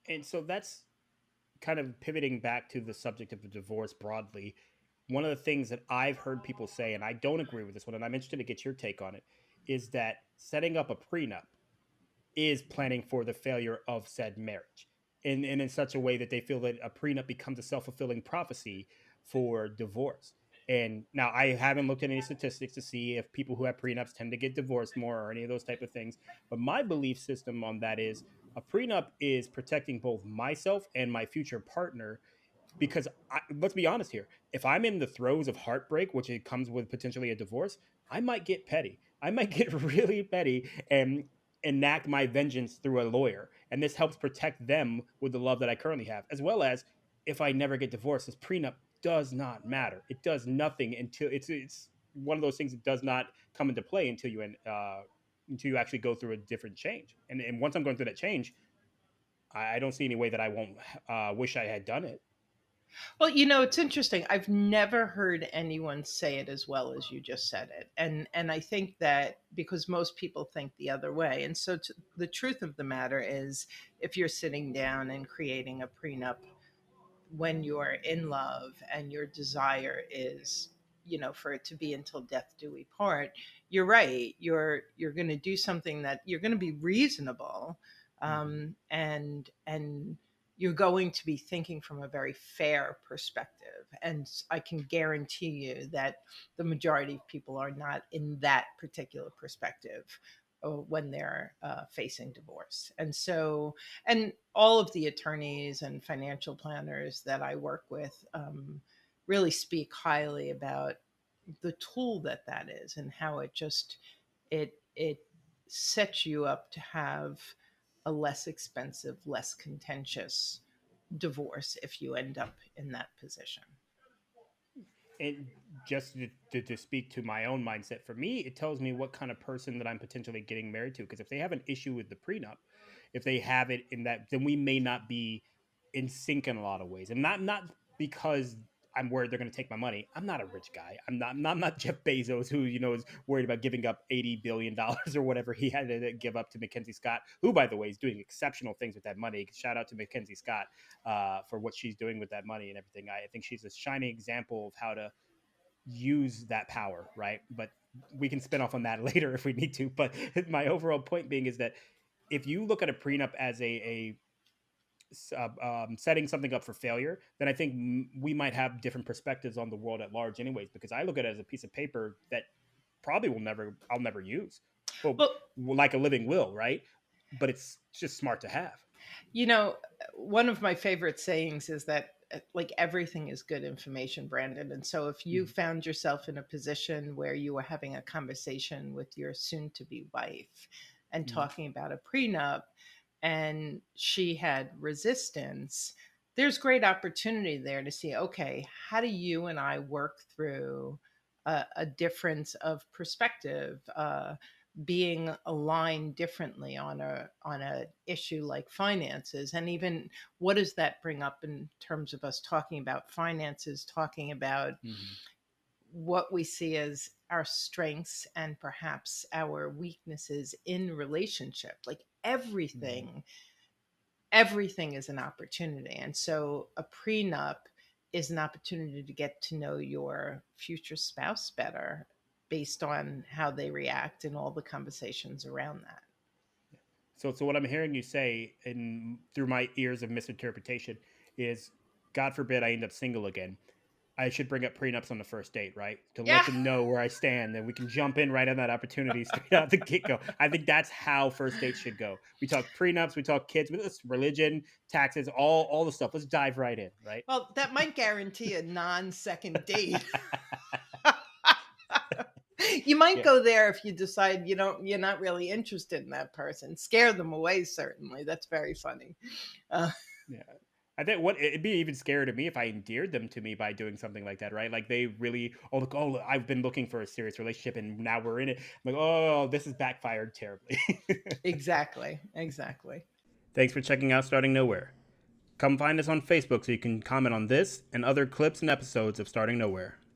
And so that's kind of pivoting back to the subject of divorce broadly. One of the things that I've heard people say, and I don't agree with this one, and I'm interested to get your take on it, is that setting up a prenup is planning for the failure of said marriage. And in such a way that they feel that a prenup becomes a self fulfilling prophecy for divorce. And now I haven't looked at any statistics to see if people who have prenups tend to get divorced more or any of those type of things. But my belief system on that is a prenup is protecting both myself and my future partner because let's be honest here. If I'm in the throes of heartbreak, which it comes with potentially a divorce, I might get petty. I might get really petty and enact my vengeance through a lawyer. And this helps protect them with the love that I currently have, as well as if I never get divorced, this prenup does not matter. It does nothing until it's one of those things that does not come into play until you actually go through a different change. And once I'm going through that change, I don't see any way that I won't wish I had done it. Well, it's interesting. I've never heard anyone say it as well as you just said it. And I think that because most people think the other way. And so the truth of the matter is if you're sitting down and creating a prenup when you're in love and your desire is for it to be until death do we part, you're right, you're going to do something that you're going to be reasonable, Mm-hmm. and you're going to be thinking from a very fair perspective, and I can guarantee you that the majority of people are not in that particular perspective when they're facing divorce. And so, and all of the attorneys and financial planners that I work with really speak highly about the tool that is, and how it sets you up to have a less expensive, less contentious divorce if you end up in that position. And just to speak to my own mindset, for me, it tells me what kind of person that I'm potentially getting married to. Because if they have an issue with the prenup, if they have it in that, then we may not be in sync in a lot of ways. And not because I'm worried they're going to take my money. I'm not a rich guy. I'm not Jeff Bezos, who is worried about giving up $80 billion or whatever he had to give up to Mackenzie Scott, who, by the way, is doing exceptional things with that money. Shout out to Mackenzie Scott for what she's doing with that money and everything. I think she's a shining example of how to use that power, right? But we can spin off on that later if we need to. But my overall point being is that if you look at a prenup as setting something up for failure, then I think we might have different perspectives on the world at large, anyways. Because I look at it as a piece of paper that probably I'll never use, well, Well, like a living will, right? But it's just smart to have. You know, one of my favorite sayings is that like everything is good information, Brandon. And so if you Mhm. found yourself in a position where you were having a conversation with your soon to be wife and Mhm. talking about a prenup and she had resistance, there's great opportunity there to see, okay, how do you and I work through a difference of perspective? Being aligned differently on a issue like finances, and even what does that bring up in terms of us talking about finances, talking about Mhm. what we see as our strengths and perhaps our weaknesses in relationship. Like Mhm. everything is an opportunity. And so a prenup is an opportunity to get to know your future spouse better based on how they react and all the conversations around that. So what I'm hearing you say, and through my ears of misinterpretation, is God forbid I end up single again. I should bring up prenups on the first date, right? To Yeah. let them know where I stand, and we can jump in right on that opportunity straight out the get go. I think that's how first dates should go. We talk prenups, we talk kids, religion, taxes, all the stuff. Let's dive right in, right? Well, that might guarantee a non-second date. You might Yeah, go there if you decide you're not really interested in that person. Scare them away, certainly. That's very funny. Uh, yeah. I think what it'd be even scarier to me if I endeared them to me by doing something like that, right? Like they really, oh look, oh I've been looking for a serious relationship and now we're in it. I'm like, oh, this has backfired terribly. exactly. Exactly. Thanks for checking out Starting Nowhere. Come find us on Facebook so you can comment on this and other clips and episodes of Starting Nowhere.